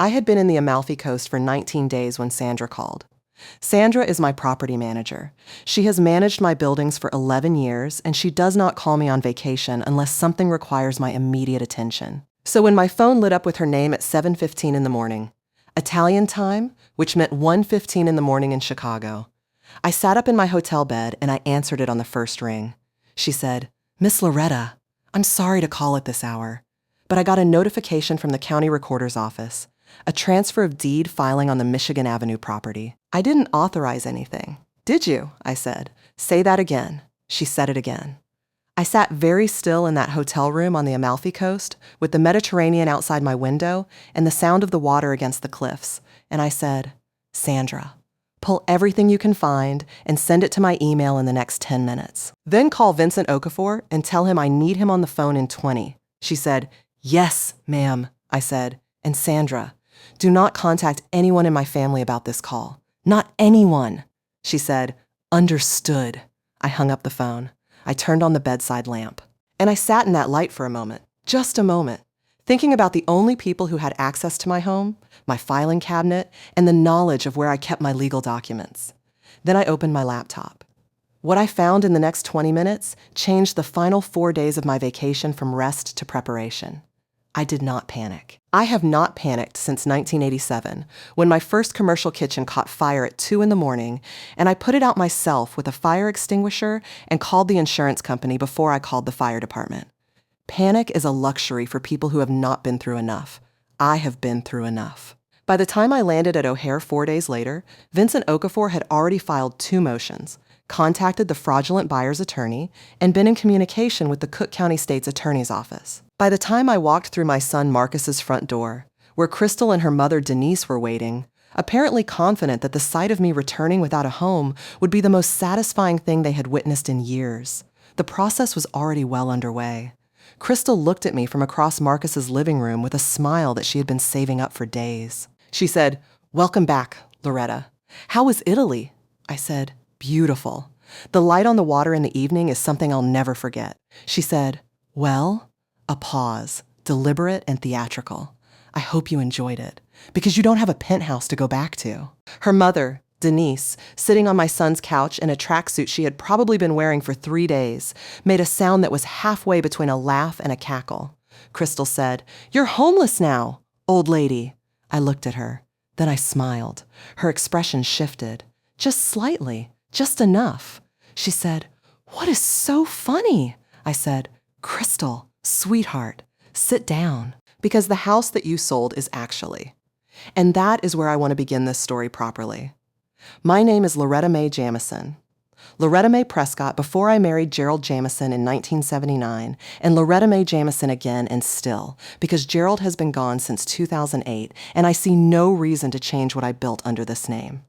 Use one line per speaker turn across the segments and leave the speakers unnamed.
I had been in the Amalfi Coast for 19 days when Sandra called. Sandra is my property manager. She has managed my buildings for 11 years, and she does not call me on vacation unless something requires my immediate attention. So when my phone lit up with her name at 7:15 in the morning, Italian time, which meant 1:15 in the morning in Chicago, I sat up in my hotel bed and I answered it on the first ring. She said, "Miss Loretta, I'm sorry to call at this hour, but I got a notification from the county recorder's office, a transfer of deed filing on the Michigan Avenue property. I didn't authorize anything." "Did you?" I said. "Say that again." She said it again. I sat very still in that hotel room on the Amalfi Coast with the Mediterranean outside my window and the sound of the water against the cliffs, and I said, "Sandra, pull everything you can find and send it to my email in the next 10 minutes. Then call Vincent Okafor and tell him I need him on the phone in 20. She said, "Yes, ma'am," I said. "And Sandra, do not contact anyone in my family about this call. Not anyone." She said, "Understood." I hung up the phone. I turned on the bedside lamp. And I sat in that light for a moment, just a moment, thinking about the only people who had access to my home, my filing cabinet, and the knowledge of where I kept my legal documents. Then I opened my laptop. What I found in the next 20 minutes changed the final 4 days of my vacation from rest to preparation. I did not panic. I have not panicked since 1987, when my first commercial kitchen caught fire at 2 in the morning, and I put it out myself with a fire extinguisher and called the insurance company before I called the fire department. Panic is a luxury for people who have not been through enough. I have been through enough. By the time I landed at O'Hare 4 days later, Vincent Okafor had already filed 2 motions, contacted the fraudulent buyer's attorney, and been in communication with the Cook County State's Attorney's Office. By the time I walked through my son Marcus's front door, where Crystal and her mother Denise were waiting, apparently confident that the sight of me returning without a home would be the most satisfying thing they had witnessed in years, the process was already well underway. Crystal looked at me from across Marcus's living room with a smile that she had been saving up for days. She said, "Welcome back, Loretta. How was Italy?" I said, "Beautiful. The light on the water in the evening is something I'll never forget." She said, "Well?" A pause, deliberate and theatrical. "I hope you enjoyed it, because you don't have a penthouse to go back to." Her mother, Denise, sitting on my son's couch in a tracksuit she had probably been wearing for 3 days, made a sound that was halfway between a laugh and a cackle. Crystal said, "You're homeless now, old lady." I looked at her. Then I smiled. Her expression shifted. Just slightly, just enough. She said, "What is so funny?" I said, "Crystal, sweetheart, sit down, because the house that you sold is actually." And that is where I want to begin this story properly. My name is Loretta Mae Jamison. Loretta Mae Prescott before I married Gerald Jamison in 1979, and Loretta Mae Jamison again and still, because Gerald has been gone since 2008, and I see no reason to change what I built under this name.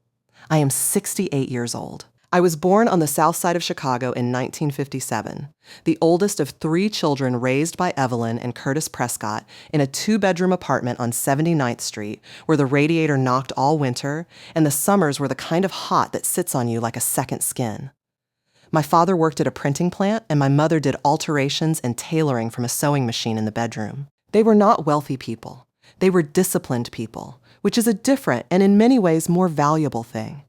I am 68 years old. I was born on the south side of Chicago in 1957, the oldest of 3 children raised by Evelyn and Curtis Prescott in a 2-bedroom apartment on 79th Street where the radiator knocked all winter and the summers were the kind of hot that sits on you like a second skin. My father worked at a printing plant and my mother did alterations and tailoring from a sewing machine in the bedroom. They were not wealthy people. They were disciplined people, which is a different and in many ways more valuable thing.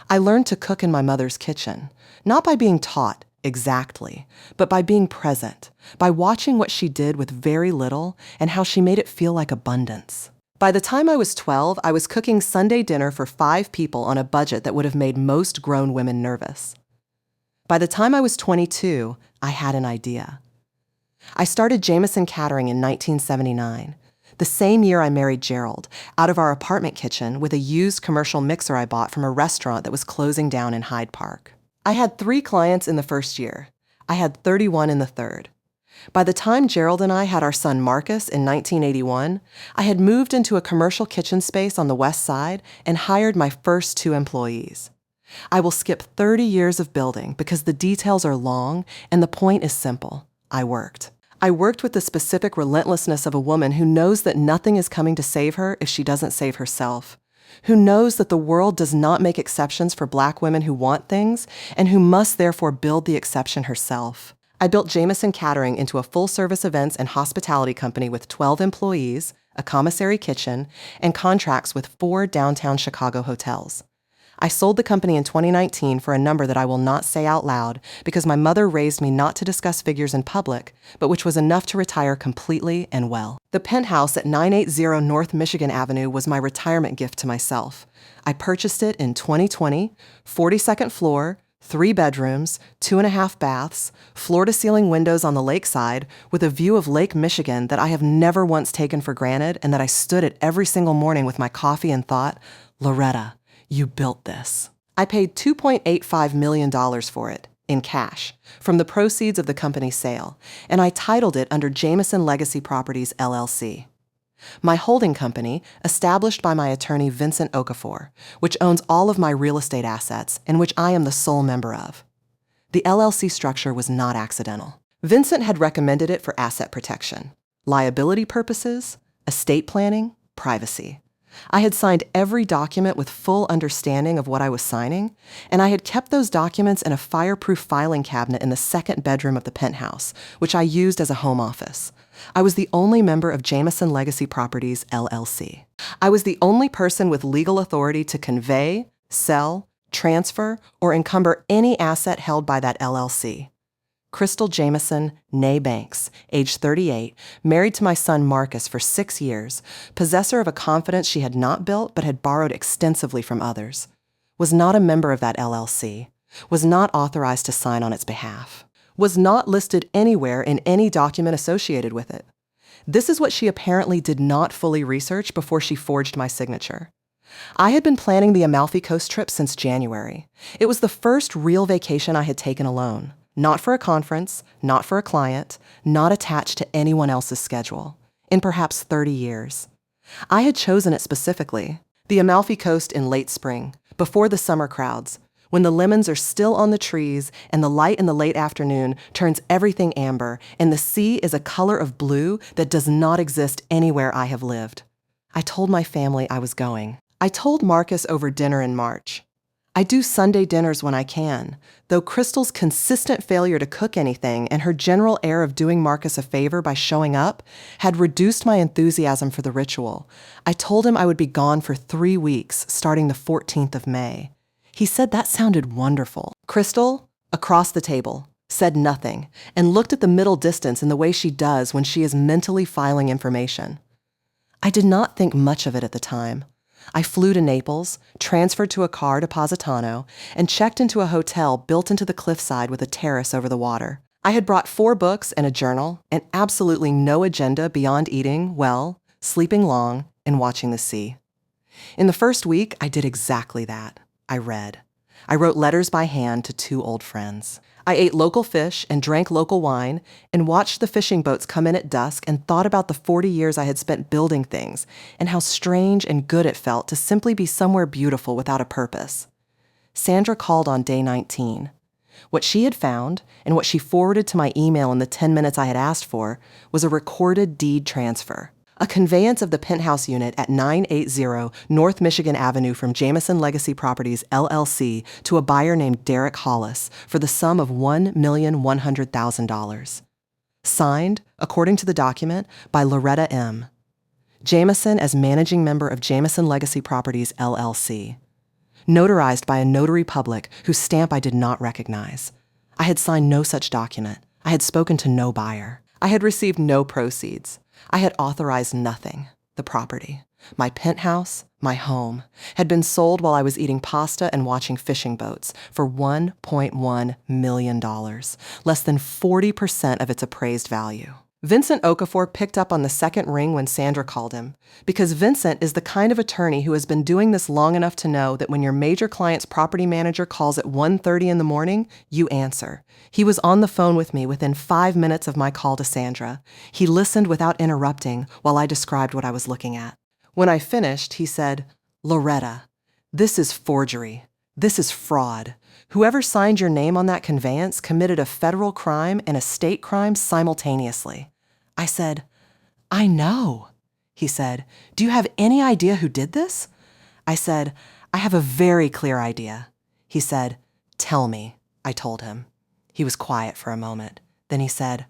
I learned to cook in my mother's kitchen, not by being taught, exactly, but by being present, by watching what she did with very little and how she made it feel like abundance. By the time I was 12, I was cooking Sunday dinner for 5 people on a budget that would have made most grown women nervous. By the time I was 22, I had an idea. I started Jamison Catering in 1979. The same year I married Gerald, out of our apartment kitchen with a used commercial mixer I bought from a restaurant that was closing down in Hyde Park. I had 3 clients in the first year. I had 31 in the third. By the time Gerald and I had our son Marcus in 1981, I had moved into a commercial kitchen space on the west side and hired my first 2 employees. I will skip 30 years of building because the details are long and the point is simple. I worked. I worked with the specific relentlessness of a woman who knows that nothing is coming to save her if she doesn't save herself, who knows that the world does not make exceptions for Black women who want things, and who must therefore build the exception herself. I built Jamison Catering into a full-service events and hospitality company with 12 employees, a commissary kitchen, and contracts with 4 downtown Chicago hotels. I sold the company in 2019 for a number that I will not say out loud because my mother raised me not to discuss figures in public, but which was enough to retire completely and well. The penthouse at 980 North Michigan Avenue was my retirement gift to myself. I purchased it in 2020, 42nd floor, 3 bedrooms, 2.5 baths, floor-to-ceiling windows on the lakeside, with a view of Lake Michigan that I have never once taken for granted and that I stood at every single morning with my coffee and thought, Loretta, you built this. I paid $2.85 million for it, in cash, from the proceeds of the company's sale, and I titled it under Jameson Legacy Properties, LLC. My holding company, established by my attorney Vincent Okafor, which owns all of my real estate assets and which I am the sole member of. The LLC structure was not accidental. Vincent had recommended it for asset protection, liability purposes, estate planning, privacy. I had signed every document with full understanding of what I was signing, and I had kept those documents in a fireproof filing cabinet in the 2nd bedroom of the penthouse, which I used as a home office. I was the only member of Jameson Legacy Properties, LLC. I was the only person with legal authority to convey, sell, transfer, or encumber any asset held by that LLC. Crystal Jameson, née Banks, age 38, married to my son Marcus for 6 years, possessor of a confidence she had not built but had borrowed extensively from others, was not a member of that LLC, was not authorized to sign on its behalf, was not listed anywhere in any document associated with it. This is what she apparently did not fully research before she forged my signature. I had been planning the Amalfi Coast trip since January. It was the first real vacation I had taken alone. Not for a conference, not for a client, not attached to anyone else's schedule, in perhaps 30 years. I had chosen it specifically, the Amalfi Coast in late spring, before the summer crowds, when the lemons are still on the trees and the light in the late afternoon turns everything amber and the sea is a color of blue that does not exist anywhere I have lived. I told my family I was going. I told Marcus over dinner in March. I do Sunday dinners when I can, though Crystal's consistent failure to cook anything and her general air of doing Marcus a favor by showing up had reduced my enthusiasm for the ritual. I told him I would be gone for 3 weeks, starting the 14th of May. He said that sounded wonderful. Crystal, across the table, said nothing and looked at the middle distance in the way she does when she is mentally filing information. I did not think much of it at the time. I flew to Naples, transferred to a car to Positano, and checked into a hotel built into the cliffside with a terrace over the water. I had brought 4 books and a journal, and absolutely no agenda beyond eating well, sleeping long, and watching the sea. In the first week, I did exactly that. I read. I wrote letters by hand to 2 old friends. I ate local fish and drank local wine and watched the fishing boats come in at dusk and thought about the 40 years I had spent building things and how strange and good it felt to simply be somewhere beautiful without a purpose. Sandra called on day 19. What she had found and what she forwarded to my email in the 10 minutes I had asked for was a recorded deed transfer. A conveyance of the penthouse unit at 980 North Michigan Avenue from Jameson Legacy Properties, LLC, to a buyer named Derek Hollis for the sum of $1,100,000. Signed, according to the document, by Loretta M. Jameson as managing member of Jameson Legacy Properties, LLC. Notarized by a notary public whose stamp I did not recognize. I had signed no such document. I had spoken to no buyer. I had received no proceeds. I had authorized nothing. The property, my penthouse, my home, had been sold while I was eating pasta and watching fishing boats for $1.1 million, less than 40% of its appraised value. Vincent Okafor picked up on the second ring when Sandra called him, because Vincent is the kind of attorney who has been doing this long enough to know that when your major client's property manager calls at 1:30 in the morning, you answer. He was on the phone with me within 5 minutes of my call to Sandra. He listened without interrupting while I described what I was looking at. When I finished, he said, "Loretta, this is forgery. This is fraud. Whoever signed your name on that conveyance committed a federal crime and a state crime simultaneously." I said, "I know." He said, "Do you have any idea who did this?" I said, "I have a very clear idea." He said, "Tell me," I told him. He was quiet for a moment. Then he said,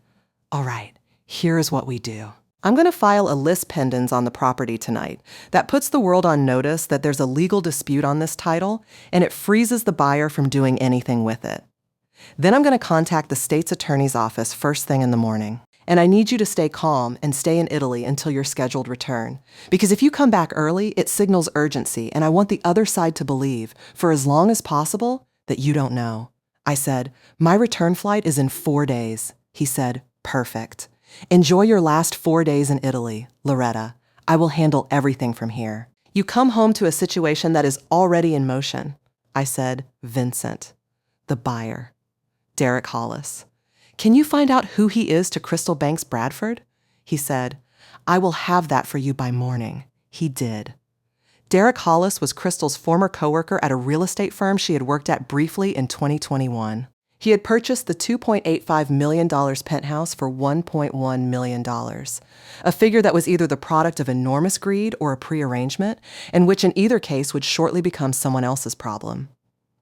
"All right, here is what we do. I'm going to file a lis pendens on the property tonight. That puts the world on notice that there's a legal dispute on this title, and it freezes the buyer from doing anything with it. Then I'm going to contact the state's attorney's office first thing in the morning. And I need you to stay calm and stay in Italy until your scheduled return. Because if you come back early, it signals urgency, and I want the other side to believe, for as long as possible, that you don't know. I said, my return flight is in 4 days. He said, perfect. Enjoy your last 4 days in Italy, Loretta. I will handle everything from here. You come home to a situation that is already in motion. I said, Vincent, the buyer, Derek Hollis. Can you find out who he is to Crystal Banks Bradford? He said, I will have that for you by morning. He did. Derek Hollis was Crystal's former coworker at a real estate firm she had worked at briefly in 2021. He had purchased the $2.85 million penthouse for $1.1 million, a figure that was either the product of enormous greed or a prearrangement, and which in either case would shortly become someone else's problem.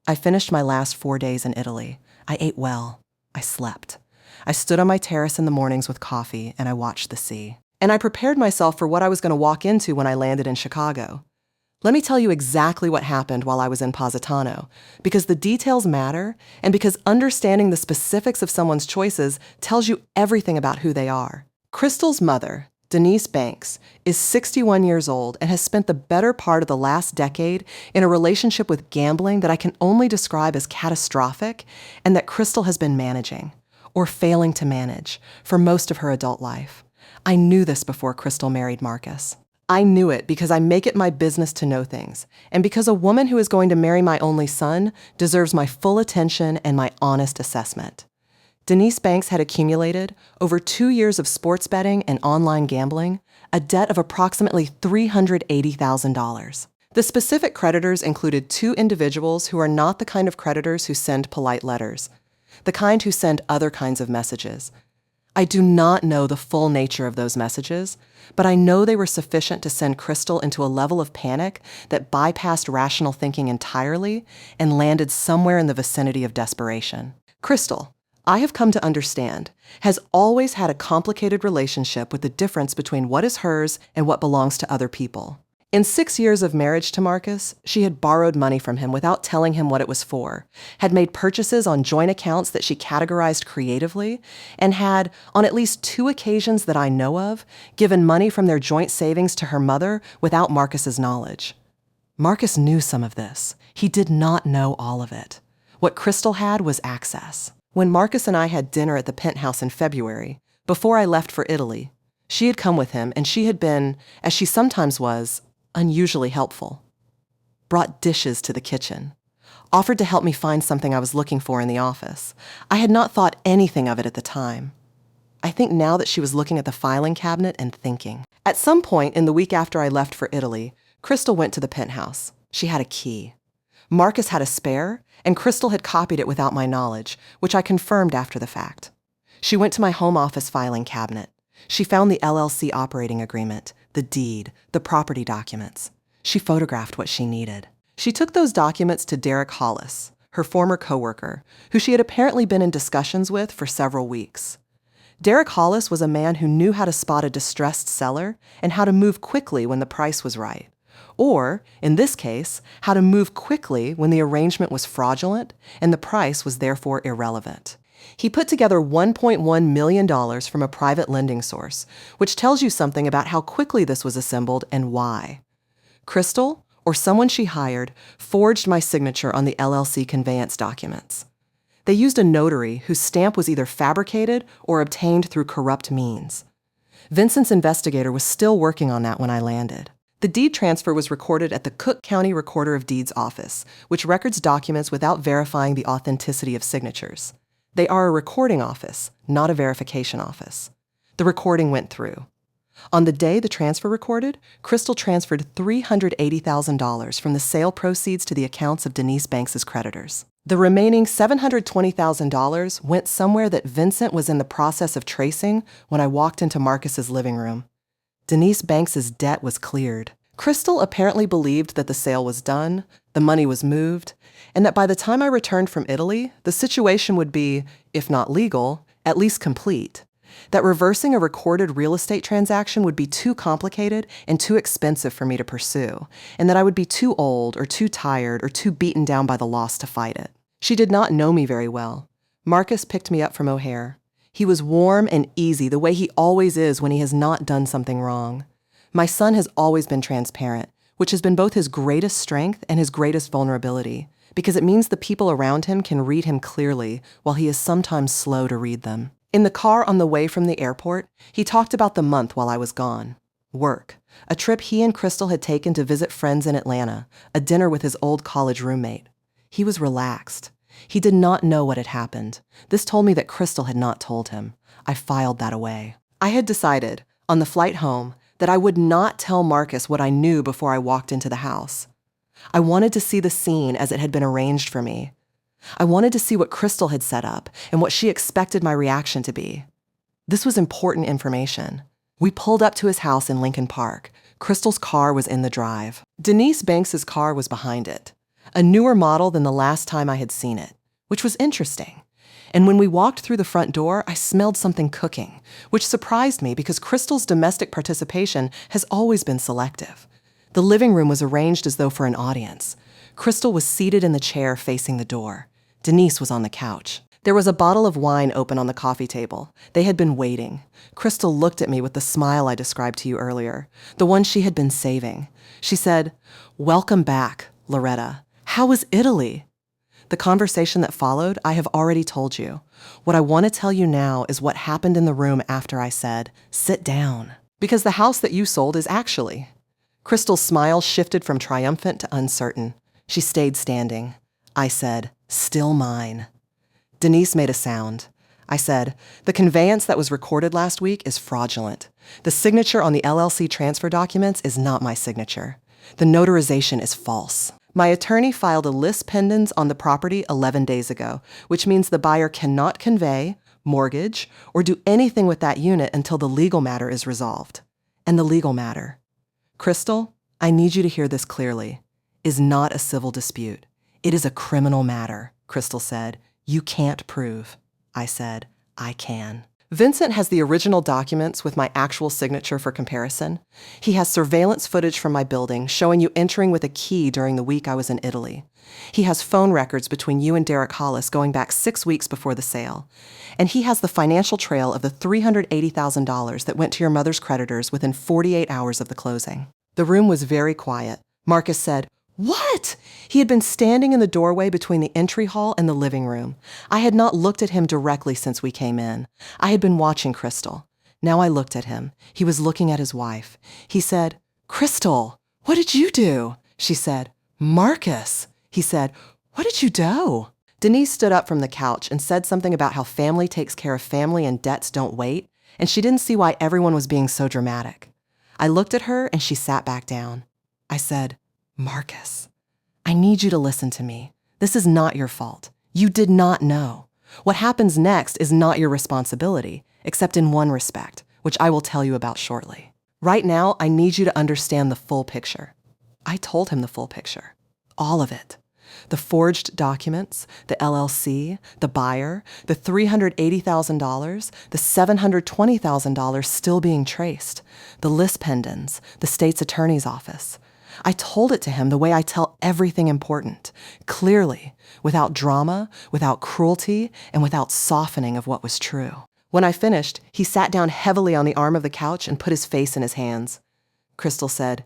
I finished my last 4 days in Italy. I ate well. I slept. I stood on my terrace in the mornings with coffee, and I watched the sea. And I prepared myself for what I was going to walk into when I landed in Chicago. Let me tell you exactly what happened while I was in Positano, because the details matter, and because understanding the specifics of someone's choices tells you everything about who they are. Crystal's mother, Denise Banks, is 61 years old and has spent the better part of the last decade in a relationship with gambling that I can only describe as catastrophic and that Crystal has been managing, or failing to manage, for most of her adult life. I knew this before Crystal married Marcus. I knew it because I make it my business to know things, and because a woman who is going to marry my only son deserves my full attention and my honest assessment. Denise Banks had accumulated, over 2 years of sports betting and online gambling, a debt of approximately $380,000. The specific creditors included 2 individuals who are not the kind of creditors who send polite letters, the kind who send other kinds of messages. I do not know the full nature of those messages, but I know they were sufficient to send Crystal into a level of panic that bypassed rational thinking entirely and landed somewhere in the vicinity of desperation. Crystal, I have come to understand, has always had a complicated relationship with the difference between what is hers and what belongs to other people. In 6 years of marriage to Marcus, she had borrowed money from him without telling him what it was for, had made purchases on joint accounts that she categorized creatively, and had, on at least 2 occasions that I know of, given money from their joint savings to her mother without Marcus's knowledge. Marcus knew some of this. He did not know all of it. What Crystal had was access. When Marcus and I had dinner at the Penthouse in February, before I left for Italy, she had come with him and she had been, as she sometimes was, unusually helpful. Brought dishes to the kitchen. Offered to help me find something I was looking for in the office. I had not thought anything of it at the time. I think now that she was looking at the filing cabinet and thinking. At some point in the week after I left for Italy, Crystal went to the Penthouse. She had a key. Marcus had a spare, and Crystal had copied it without my knowledge, which I confirmed after the fact. She went to my home office filing cabinet. She found the LLC operating agreement, the deed, the property documents. She photographed what she needed. She took those documents to Derek Hollis, her former coworker, who she had apparently been in discussions with for several weeks. Derek Hollis was a man who knew how to spot a distressed seller and how to move quickly when the price was right. Or, in this case, how to move quickly when the arrangement was fraudulent and the price was therefore irrelevant. He put together $1.1 million from a private lending source, which tells you something about how quickly this was assembled and why. Crystal, or someone she hired, forged my signature on the LLC conveyance documents. They used a notary whose stamp was either fabricated or obtained through corrupt means. Vincent's investigator was still working on that when I landed. The deed transfer was recorded at the Cook County Recorder of Deeds office, which records documents without verifying the authenticity of signatures. They are a recording office, not a verification office. The recording went through. On the day the transfer recorded, Crystal transferred $380,000 from the sale proceeds to the accounts of Denise Banks's creditors. The remaining $720,000 went somewhere that Vincent was in the process of tracing when I walked into Marcus's living room. Denise Banks's debt was cleared. Crystal apparently believed that the sale was done, the money was moved, and that by the time I returned from Italy, the situation would be, if not legal, at least complete. that reversing a recorded real estate transaction would be too complicated and too expensive for me to pursue, and that I would be too old or too tired or too beaten down by the loss to fight it. She did not know me very well. Marcus picked me up from O'Hare. He was warm and easy the way he always is when he has not done something wrong. My son has always been transparent, which has been both his greatest strength and his greatest vulnerability, because it means the people around him can read him clearly while he is sometimes slow to read them. In the car on the way from the airport, he talked about the month while I was gone. Work, a trip he and Crystal had taken to visit friends in Atlanta, a dinner with his old college roommate. He was relaxed. He did not know what had happened. This told me that Crystal had not told him. I filed that away. I had decided, on the flight home, that I would not tell Marcus what I knew before I walked into the house. I wanted to see the scene as it had been arranged for me. I wanted to see what Crystal had set up and what she expected my reaction to be. This was important information. We pulled up to his house in Lincoln Park. Crystal's car was in the drive. Denise Banks's car was behind it, a newer model than the last time I had seen it, which was interesting. And when we walked through the front door, I smelled something cooking, which surprised me because Crystal's domestic participation has always been selective. The living room was arranged as though for an audience. Crystal was seated in the chair facing the door. Denise was on the couch. There was a bottle of wine open on the coffee table. They had been waiting. Crystal looked at me with the smile I described to you earlier, the one she had been saving. She said, "Welcome back, Loretta. How was Italy?" The conversation that followed, I have already told you. What I want to tell you now is what happened in the room after I said, "Sit down." Because the house that you sold is actually. Crystal's smile shifted from triumphant to uncertain. She stayed standing. I said, "Still mine." Denise made a sound. I said, "The conveyance that was recorded last week is fraudulent. The signature on the LLC transfer documents is not my signature. The notarization is false. My attorney filed a lis pendens on the property 11 days ago, which means the buyer cannot convey, mortgage, or do anything with that unit until the legal matter is resolved. And the legal matter, Crystal, I need you to hear this clearly, is not a civil dispute. It is a criminal matter," Crystal said. "You can't prove." I said, "I can." Vincent has the original documents with my actual signature for comparison. He has surveillance footage from my building showing you entering with a key during the week I was in Italy. He has phone records between you and Derek Hollis going back 6 weeks before the sale. And he has the financial trail of the $380,000 that went to your mother's creditors within 48 hours of the closing. The room was very quiet. Marcus said, "What?" He had been standing in the doorway between the entry hall and the living room. I had not looked at him directly since we came in. I had been watching Crystal. Now I looked at him. He was looking at his wife. He said, "Crystal, what did you do?" She said, "Marcus." He said, "What did you do?" Denise stood up from the couch and said something about how family takes care of family and debts don't wait, and she didn't see why everyone was being so dramatic. I looked at her and she sat back down. I said, "Marcus, I need you to listen to me. This is not your fault. You did not know. What happens next is not your responsibility, except in one respect, which I will tell you about shortly. Right now, I need you to understand the full picture." I told him the full picture. All of it. The forged documents, the LLC, the buyer, the $380,000, the $720,000 still being traced, the lis pendens, the state's attorney's office. I told it to him the way I tell everything important, clearly, without drama, without cruelty, and without softening of what was true. When I finished, he sat down heavily on the arm of the couch and put his face in his hands. Crystal said,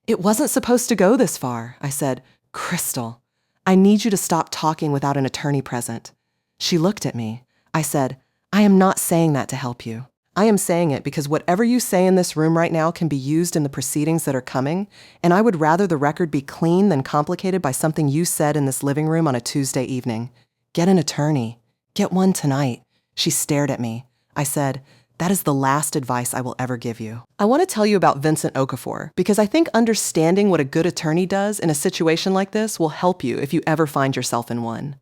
"It wasn't supposed to go this far." I said, "Crystal, I need you to stop talking without an attorney present." She looked at me. I said, "I am not saying that to help you. I am saying it because whatever you say in this room right now can be used in the proceedings that are coming, and I would rather the record be clean than complicated by something you said in this living room on a Tuesday evening. Get an attorney. Get one tonight." She stared at me. I said, "That is the last advice I will ever give you." I want to tell you about Vincent Okafor because I think understanding what a good attorney does in a situation like this will help you if you ever find yourself in one.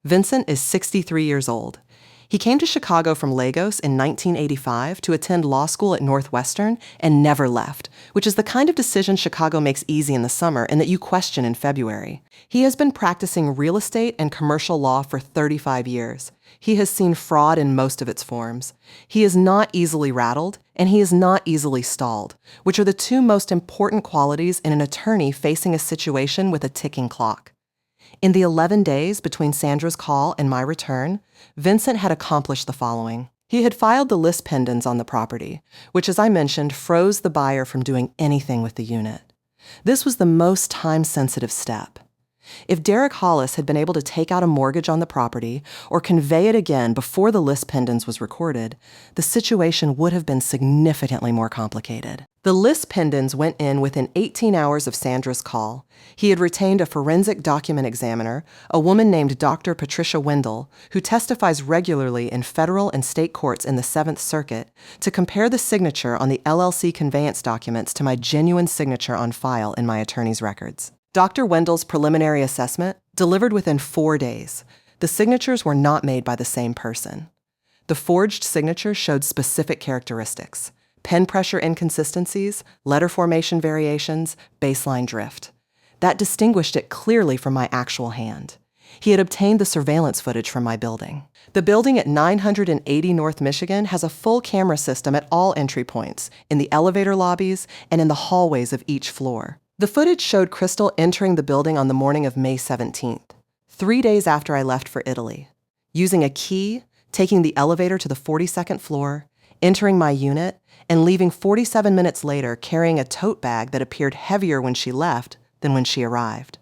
Vincent is 63 years old. He came to Chicago from Lagos in 1985 to attend law school at Northwestern and never left, which is the kind of decision Chicago makes easy in the summer and that you question in February. He has been practicing real estate and commercial law for 35 years. He has seen fraud in most of its forms. He is not easily rattled, and he is not easily stalled, which are the two most important qualities in an attorney facing a situation with a ticking clock. In the 11 days between Sandra's call and my return, Vincent had accomplished the following. He had filed the lis pendens on the property, which, as I mentioned, froze the buyer from doing anything with the unit. This was the most time-sensitive step. If Derek Hollis had been able to take out a mortgage on the property or convey it again before the lis pendens was recorded, the situation would have been significantly more complicated. The lis pendens went in within 18 hours of Sandra's call. He had retained a forensic document examiner, a woman named Dr. Patricia Wendell, who testifies regularly in federal and state courts in the Seventh Circuit, to compare the signature on the LLC conveyance documents to my genuine signature on file in my attorney's records. Dr. Wendell's preliminary assessment delivered within 4 days. The signatures were not made by the same person. The forged signature showed specific characteristics: pen pressure inconsistencies, letter formation variations, baseline drift. That distinguished it clearly from my actual hand. He had obtained the surveillance footage from my building. The building at 980 North Michigan has a full camera system at all entry points, in the elevator lobbies, and in the hallways of each floor. The footage showed Crystal entering the building on the morning of May 17th, 3 days after I left for Italy, using a key, taking the elevator to the 42nd floor, entering my unit, and leaving 47 minutes later carrying a tote bag that appeared heavier when she left than when she arrived.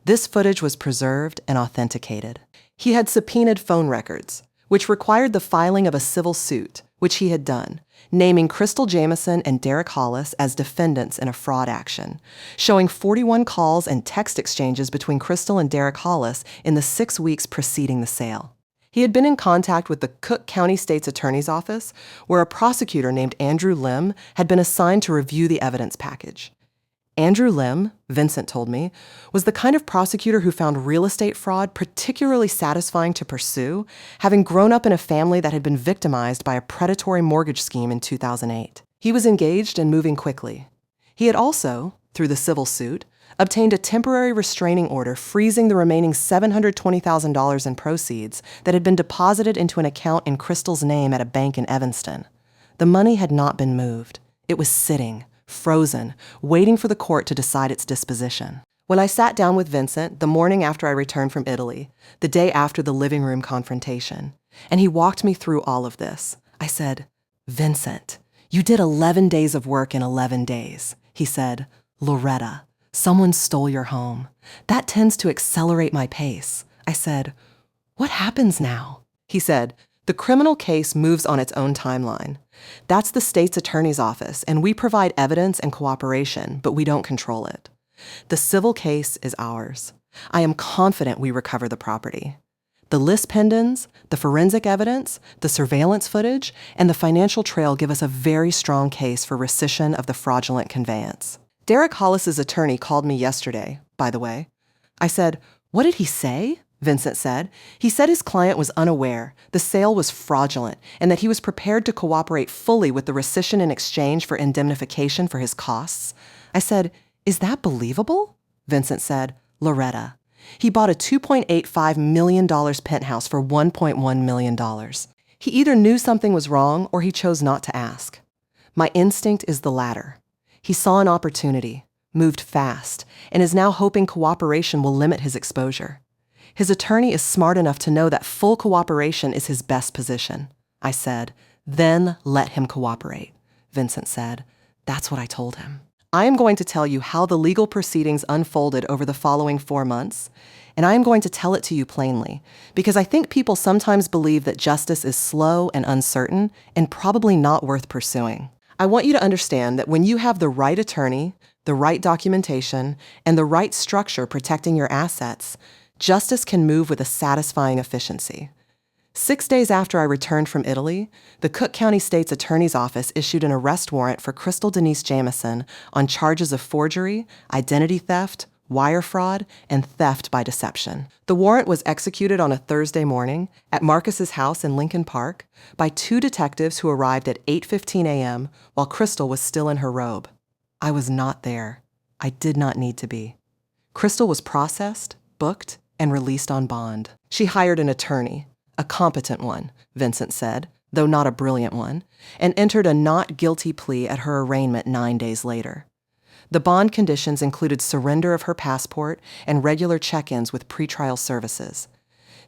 This footage was preserved and authenticated. He had subpoenaed phone records, which required the filing of a civil suit, which he had done, naming Crystal Jamison and Derek Hollis as defendants in a fraud action, showing 41 calls and text exchanges between Crystal and Derek Hollis in the 6 weeks preceding the sale. He had been in contact with the Cook County State's Attorney's Office, where a prosecutor named Andrew Lim had been assigned to review the evidence package. Andrew Lim, Vincent told me, was the kind of prosecutor who found real estate fraud particularly satisfying to pursue, having grown up in a family that had been victimized by a predatory mortgage scheme in 2008. He was engaged and moving quickly. He had also, through the civil suit, obtained a temporary restraining order freezing the remaining $720,000 in proceeds that had been deposited into an account in Crystal's name at a bank in Evanston. The money had not been moved. It was sitting, frozen, waiting for the court to decide its disposition. When I sat down with Vincent the morning after I returned from Italy, the day after the living room confrontation, and he walked me through all of this, I said, "Vincent, you did 11 days of work in 11 days. He said, "Loretta, someone stole your home. That tends to accelerate my pace." I said, "What happens now?" He said, "The criminal case moves on its own timeline. That's the state's attorney's office, and we provide evidence and cooperation, but we don't control it. The civil case is ours. I am confident we recover the property. The lis pendens, the forensic evidence, the surveillance footage, and the financial trail give us a very strong case for rescission of the fraudulent conveyance." Derek Hollis's attorney called me yesterday, by the way. I said, "What did he say?" Vincent said. He said his client was unaware, the sale was fraudulent, and that he was prepared to cooperate fully with the rescission in exchange for indemnification for his costs. I said, "Is that believable?" Vincent said, "Loretta, he bought a $2.85 million penthouse for $1.1 million. He either knew something was wrong or he chose not to ask. My instinct is the latter. He saw an opportunity, moved fast, and is now hoping cooperation will limit his exposure. His attorney is smart enough to know that full cooperation is his best position." I said, "Then let him cooperate." Vincent said, "That's what I told him." I am going to tell you how the legal proceedings unfolded over the following 4 months, and I am going to tell it to you plainly, because I think people sometimes believe that justice is slow and uncertain and probably not worth pursuing. I want you to understand that when you have the right attorney, the right documentation, and the right structure protecting your assets, justice can move with a satisfying efficiency. 6 days after I returned from Italy, the Cook County State's Attorney's Office issued an arrest warrant for Crystal Denise Jamison on charges of forgery, identity theft, wire fraud, and theft by deception. The warrant was executed on a Thursday morning at Marcus's house in Lincoln Park by 2 detectives who arrived at 8:15 a.m. while Crystal was still in her robe. I was not there. I did not need to be. Crystal was processed, booked, and released on bond. She hired an attorney, a competent one, Vincent said, though not a brilliant one, and entered a not guilty plea at her arraignment 9 days later. The bond conditions included surrender of her passport and regular check-ins with pretrial services.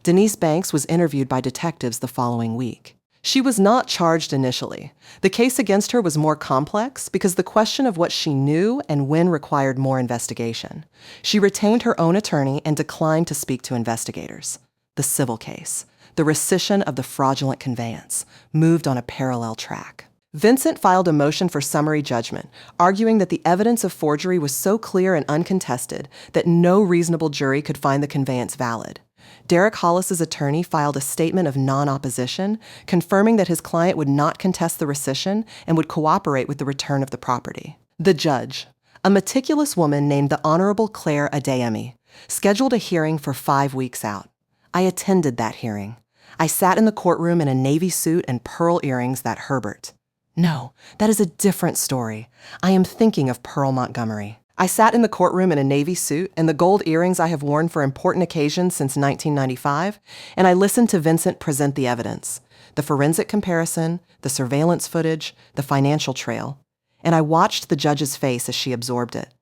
Denise Banks was interviewed by detectives the following week. She was not charged initially. The case against her was more complex because the question of what she knew and when required more investigation. She retained her own attorney and declined to speak to investigators. The civil case, the rescission of the fraudulent conveyance, moved on a parallel track. Vincent filed a motion for summary judgment, arguing that the evidence of forgery was so clear and uncontested that no reasonable jury could find the conveyance valid. Derek Hollis's attorney filed a statement of non-opposition, confirming that his client would not contest the rescission and would cooperate with the return of the property. The judge, a meticulous woman named the Honorable Claire Adeyemi, scheduled a hearing for 5 weeks out. I attended that hearing. I sat in the courtroom in a navy suit and pearl earrings that Herbert. No, that is a different story. I am thinking of Pearl Montgomery. I sat in the courtroom in a navy suit and the gold earrings I have worn for important occasions since 1995, and I listened to Vincent present the evidence, the forensic comparison, the surveillance footage, the financial trail, and I watched the judge's face as she absorbed it.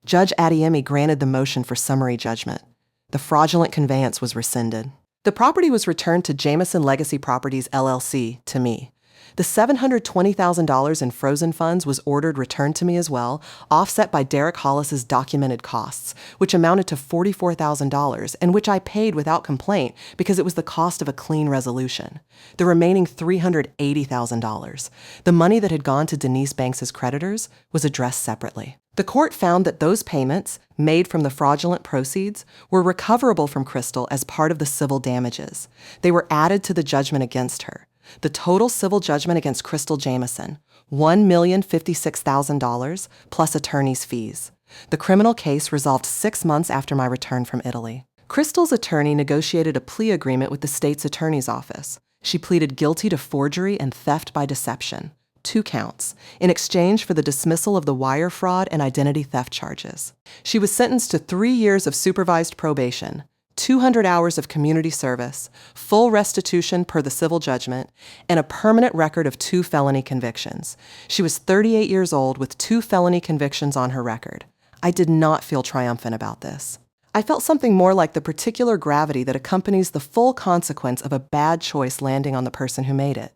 Judge Adeyemi granted the motion for summary judgment. The fraudulent conveyance was rescinded. The property was returned to Jameson Legacy Properties, LLC, to me. The $720,000 in frozen funds was ordered returned to me as well, offset by Derek Hollis's documented costs, which amounted to $44,000 and which I paid without complaint because it was the cost of a clean resolution. The remaining $380,000, the money that had gone to Denise Banks's creditors, was addressed separately. The court found that those payments, made from the fraudulent proceeds, were recoverable from Crystal as part of the civil damages. They were added to the judgment against her. The total civil judgment against Crystal Jameson, $1,056,000 plus attorney's fees. The criminal case resolved 6 months after my return from Italy. Crystal's attorney negotiated a plea agreement with the state's attorney's office. She pleaded guilty to forgery and theft by deception, 2 counts, in exchange for the dismissal of the wire fraud and identity theft charges. She was sentenced to 3 years of supervised probation, 200 hours of community service, full restitution per the civil judgment, and a permanent record of 2 felony convictions. She was 38 years old with 2 felony convictions on her record. I did not feel triumphant about this. I felt something more like the particular gravity that accompanies the full consequence of a bad choice landing on the person who made it.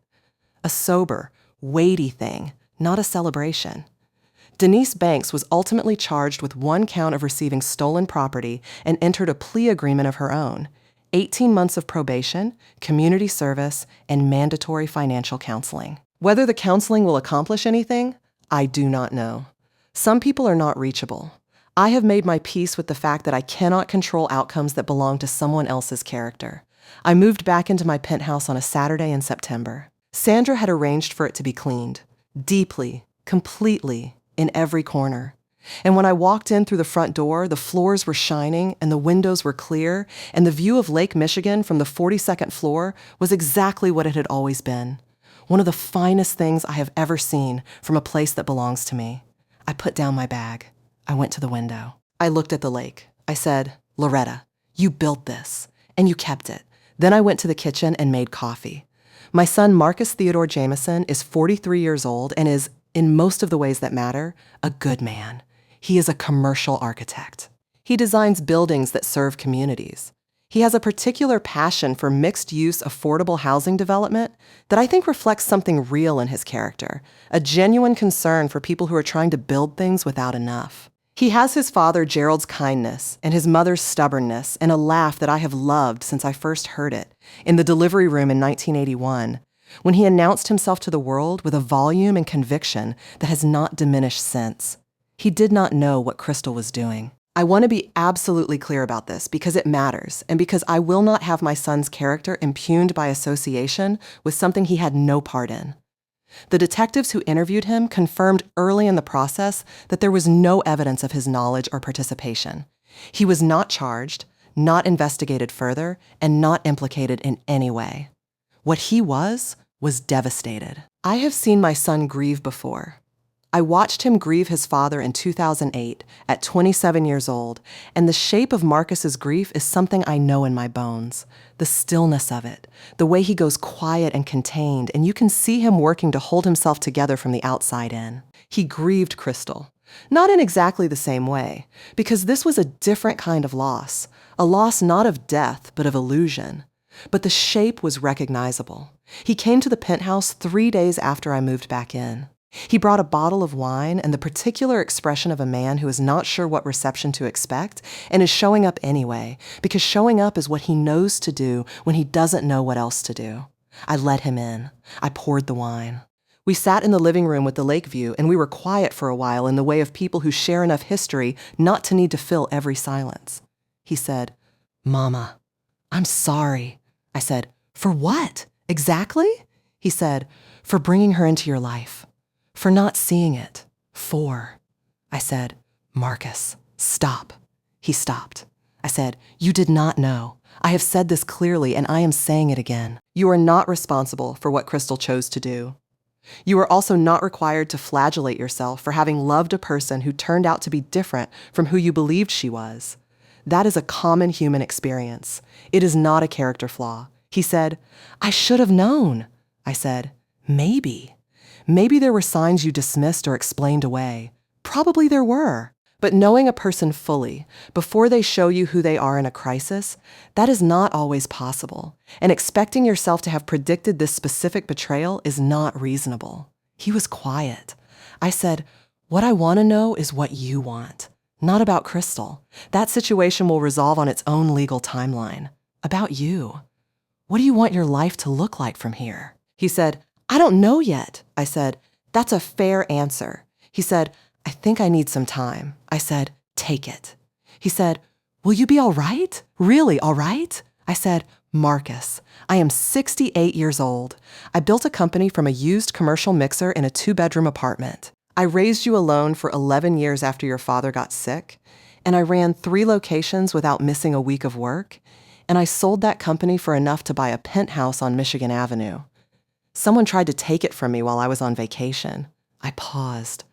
A sober, weighty thing, not a celebration. Denise Banks was ultimately charged with 1 count of receiving stolen property and entered a plea agreement of her own, 18 months of probation, community service, and mandatory financial counseling. Whether the counseling will accomplish anything, I do not know. Some people are not reachable. I have made my peace with the fact that I cannot control outcomes that belong to someone else's character. I moved back into my penthouse on a Saturday in September. Sandra had arranged for it to be cleaned, deeply, completely, in every corner. And when I walked in through the front door, the floors were shining and the windows were clear, and the view of Lake Michigan from the 42nd floor was exactly what it had always been. One of the finest things I have ever seen from a place that belongs to me. I put down my bag. I went to the window. I looked at the lake. I said, "Loretta, you built this, and you kept it." Then I went to the kitchen and made coffee. My son, Marcus Theodore Jameson, is 43 years old and is, in most of the ways that matter, a good man. He is a commercial architect. He designs buildings that serve communities. He has a particular passion for mixed-use, affordable housing development that I think reflects something real in his character, a genuine concern for people who are trying to build things without enough. He has his father Gerald's kindness and his mother's stubbornness and a laugh that I have loved since I first heard it in the delivery room in 1981, when he announced himself to the world with a volume and conviction that has not diminished since. He did not know what Crystal was doing. I want to be absolutely clear about this because it matters and because I will not have my son's character impugned by association with something he had no part in. The detectives who interviewed him confirmed early in the process that there was no evidence of his knowledge or participation. He was not charged, not investigated further, and not implicated in any way. What he was devastated. I have seen my son grieve before. I watched him grieve his father in 2008 at 27 years old, and the shape of Marcus's grief is something I know in my bones. The stillness of it, the way he goes quiet and contained, and you can see him working to hold himself together from the outside in. He grieved Crystal. Not in exactly the same way, because this was a different kind of loss, a loss not of death, but of illusion. But the shape was recognizable. He came to the Penthouse 3 days after I moved back in. He brought a bottle of wine and the particular expression of a man who is not sure what reception to expect and is showing up anyway, because showing up is what he knows to do when he doesn't know what else to do. I let him in. I poured the wine. We sat in the living room with the lake view, and we were quiet for a while in the way of people who share enough history not to need to fill every silence. He said, "Mama, I'm sorry." I said, "For what? Exactly?" He said, "For bringing her into your life. For not seeing it. I said, "Marcus, stop." He stopped. I said, "You did not know. I have said this clearly, and I am saying it again. You are not responsible for what Crystal chose to do. You are also not required to flagellate yourself for having loved a person who turned out to be different from who you believed she was. That is a common human experience. It is not a character flaw." He said, "I should have known." I said, "Maybe. Maybe there were signs you dismissed or explained away. Probably there were. But knowing a person fully, before they show you who they are in a crisis, that is not always possible. And expecting yourself to have predicted this specific betrayal is not reasonable." He was quiet. I said, "What I want to know is what you want. Not about Crystal. That situation will resolve on its own legal timeline. About you. What do you want your life to look like from here?" He said, "I don't know yet." I said, "That's a fair answer." He said, "I think I need some time." I said, "Take it." He said, "Will you be all right? Really all right?" I said, "Marcus, I am 68 years old. I built a company from a used commercial mixer in a 2-bedroom apartment. I raised you alone for 11 years after your father got sick, and I ran 3 locations without missing a week of work, and I sold that company for enough to buy a penthouse on Michigan Avenue. Someone tried to take it from me while I was on vacation. I paused.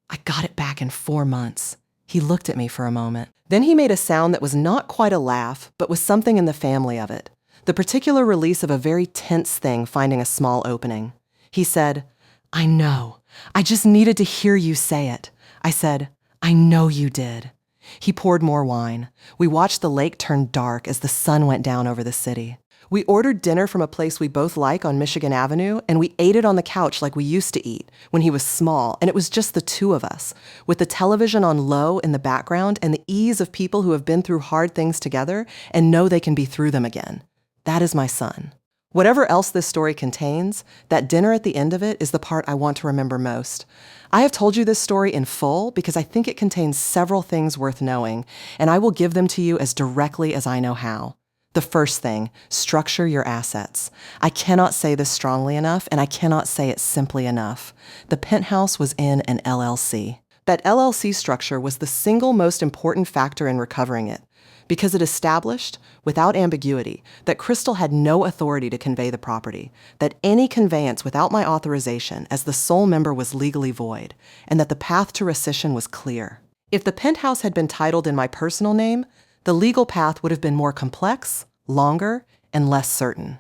I got it back in 4 months. He looked at me for a moment. Then he made a sound that was not quite a laugh, but was something in the family of it. The particular release of a very tense thing finding a small opening. He said, "I know. I just needed to hear you say it." I said, "I know you did." He poured more wine. We watched the lake turn dark as the sun went down over the city. We ordered dinner from a place we both like on Michigan Avenue, and we ate it on the couch like we used to eat when he was small, and it was just the 2 of us, with the television on low in the background and the ease of people who have been through hard things together and know they can be through them again. That is my son. Whatever else this story contains, that dinner at the end of it is the part I want to remember most. I have told you this story in full because I think it contains several things worth knowing, and I will give them to you as directly as I know how. The first thing, structure your assets. I cannot say this strongly enough, and I cannot say it simply enough. The Penthouse was in an LLC. That LLC structure was the single most important factor in recovering it, because it established, without ambiguity, that Crystal had no authority to convey the property, that any conveyance without my authorization as the sole member was legally void, and that the path to rescission was clear. If the Penthouse had been titled in my personal name, the legal path would have been more complex, longer, and less certain.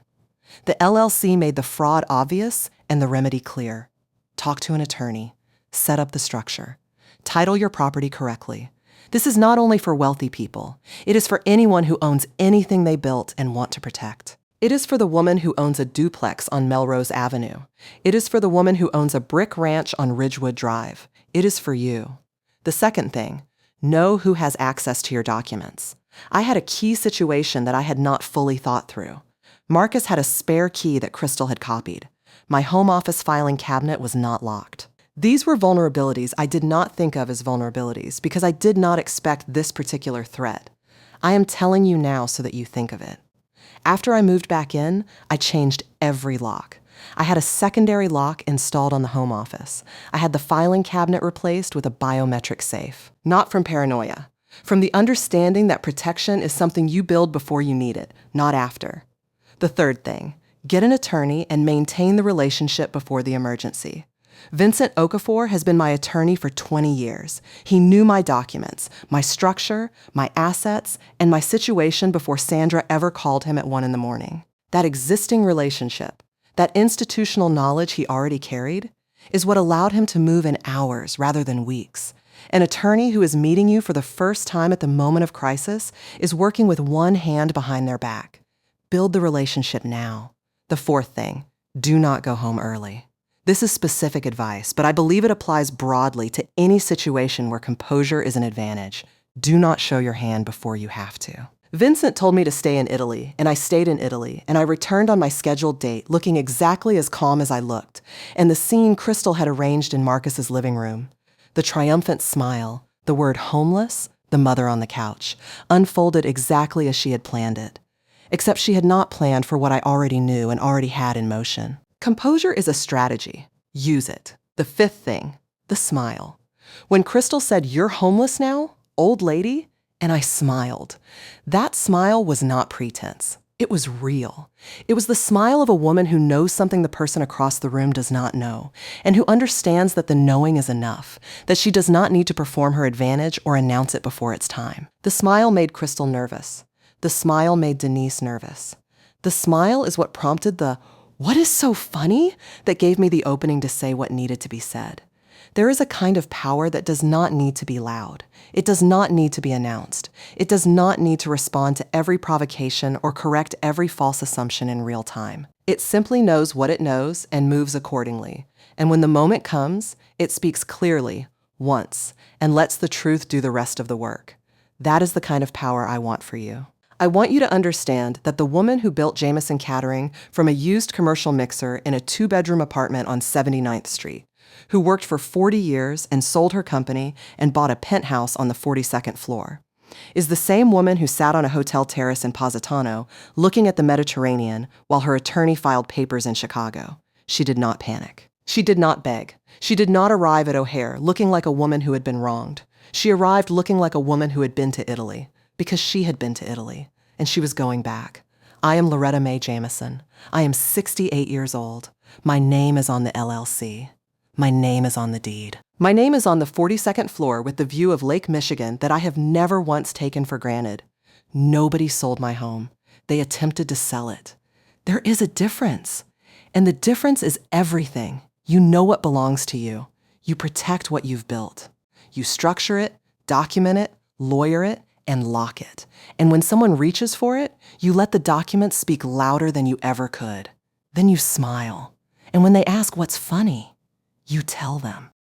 The LLC made the fraud obvious and the remedy clear. Talk to an attorney. Set up the structure. Title your property correctly. This is not only for wealthy people. It is for anyone who owns anything they built and want to protect. It is for the woman who owns a duplex on Melrose Avenue. It is for the woman who owns a brick ranch on Ridgewood Drive. It is for you. The second thing, know who has access to your documents. I had a key situation that I had not fully thought through. Marcus had a spare key that Crystal had copied. My home office filing cabinet was not locked. These were vulnerabilities I did not think of as vulnerabilities because I did not expect this particular threat. I am telling you now so that you think of it. After I moved back in, I changed every lock. I had a secondary lock installed on the home office. I had the filing cabinet replaced with a biometric safe. Not from paranoia. from the understanding that protection is something you build before you need it, not after. The third thing, get an attorney and maintain the relationship before the emergency. Vincent Okafor has been my attorney for 20 years. He knew my documents, my structure, my assets, and my situation before Sandra ever called him at 1 a.m. That existing relationship, that institutional knowledge he already carried, is what allowed him to move in hours rather than weeks. An attorney who is meeting you for the first time at the moment of crisis is working with one hand behind their back. Build the relationship now. The fourth thing, do not go home early. This is specific advice, but I believe it applies broadly to any situation where composure is an advantage. Do not show your hand before you have to. Vincent told me to stay in Italy, and I stayed in Italy, and I returned on my scheduled date looking exactly as calm as I looked, and the scene Crystal had arranged in Marcus's living room. The triumphant smile, the word homeless, the mother on the couch, unfolded exactly as she had planned it. Except she had not planned for what I already knew and already had in motion. Composure is a strategy. Use it. The fifth thing, the smile. When Crystal said, "You're homeless now, old lady," and I smiled. That smile was not pretense. It was real. It was the smile of a woman who knows something the person across the room does not know, and who understands that the knowing is enough, that she does not need to perform her advantage or announce it before it's time. The smile made Crystal nervous. The smile made Denise nervous. The smile is what prompted the "what is so funny?" that gave me the opening to say what needed to be said. There is a kind of power that does not need to be loud. It does not need to be announced. It does not need to respond to every provocation or correct every false assumption in real time. It simply knows what it knows and moves accordingly. And when the moment comes, it speaks clearly, once, and lets the truth do the rest of the work. That is the kind of power I want for you. I want you to understand that the woman who built Jameson Catering from a used commercial mixer in a 2-bedroom apartment on 79th Street, who worked for 40 years and sold her company and bought a penthouse on the 42nd floor, is the same woman who sat on a hotel terrace in Positano looking at the Mediterranean while her attorney filed papers in Chicago. She did not panic. She did not beg. She did not arrive at O'Hare looking like a woman who had been wronged. She arrived looking like a woman who had been to Italy, because she had been to Italy, and she was going back. I am Loretta Mae Jameson. I am 68 years old. My name is on the LLC. My name is on the deed. My name is on the 42nd floor with the view of Lake Michigan that I have never once taken for granted. Nobody sold my home. They attempted to sell it. There is a difference. And the difference is everything. You know what belongs to you. You protect what you've built. You structure it, document it, lawyer it, and lock it. And when someone reaches for it, you let the documents speak louder than you ever could. Then you smile. And when they ask what's funny, you tell them.